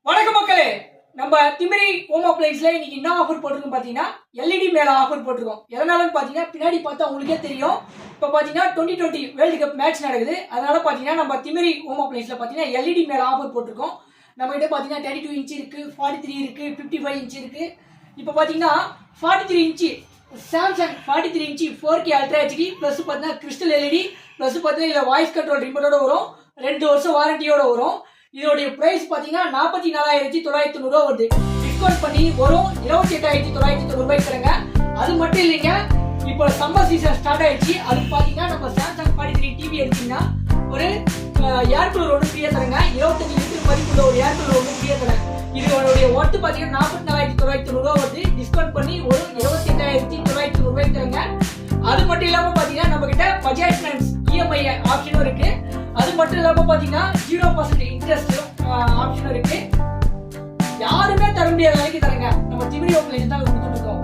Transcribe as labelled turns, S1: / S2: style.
S1: வணக்கம் மக்களே, நம்ம திமிரி ஹோம் அப்ளைன்ஸ்ல இன்னைக்கு என்ன ஆஃபர் போட்டிருக்கோம் பாத்தீங்கன்னா எல்இடி மேல ஆஃபர் போட்டிருக்கோம். எதனாலன்னு பாத்தீங்கன்னா பின்னாடி பார்த்தா உங்களுக்கே தெரியும். இப்போ பாத்தீங்கன்னா 2020 வேர்ல்டு கப் மேட்ச் நடக்குது. அதனால பாத்தீங்கன்னா நம்ம திமிரி ஹோம் அப்ளைன்ஸ்ல பாத்தீங்கன்னா எல்இடி மேல ஆஃபர் போட்டிருக்கோம். நம்ம கிட்ட பாத்தீங்கன்னா 32 இன்ச் இருக்கு, 43 இருக்கு, 55 இன்ச் இருக்கு. இப்போ பாத்தீங்கன்னா 43 inch Samsung 43 inch 4K ultra HD plus பாத்தீங்கன்னா கிறிஸ்டல் எல்இடி பிளஸ் பாத்தீங்கன்னா இதுல வாய்ஸ் கண்ட்ரோல் ரிமோட்டோட வரும். 2 வருஷம் வாரண்டியோட வரும். இதோடைய பிரைஸ் பாத்தீங்கன்னா 44,990 வருது. டிஸ்கவுண்ட் பண்ணி வரும் 28,990 ரூபாய்க்கு தரங்க. அது மட்டும் இல்லைங்க, இப்போ சம்மர் சீசன் ஸ்டார்ட் ஆயிடுச்சு. அது பாத்தீங்கன்னா நம்ம சாம்சங் 43 டிவி எடுத்தீங்கன்னா ஒரு ஏர் கூலர் ஒன்று ஃப்ரீயா தரங்க. 25 லிட்டர் மதிப்புள்ள ஒரு ஏர் கூலர் ஒன்று ஃப்ரீயா தரேன். இதோடைய ஒர்த்து பாத்தீங்கன்னா 44,990 ரூபாய் வருது. டிஸ்கவுண்ட் பண்ணி ஒரு 28,990 ரூபாய்க்கு தரங்க. அது மட்டும் இல்லாம பாத்தீங்கன்னா நம்ம கிட்ட பஜாஜ் ஃபைனான்ஸ் இஎம்ஐ ஆப்ஷனும் இருக்கு. அது மட்டும் இல்லாம பாத்தீங்கன்னா 0% இன்ட்ரெஸ்ட் ஆப்ஷன் இருக்கு. யாருமே தர முடியாத வேலைக்கு தரங்க. நம்ம திமிரி ஹோம் அப்ளைன்ஸ் தான் கொடுத்துட்டு இருக்கோம்.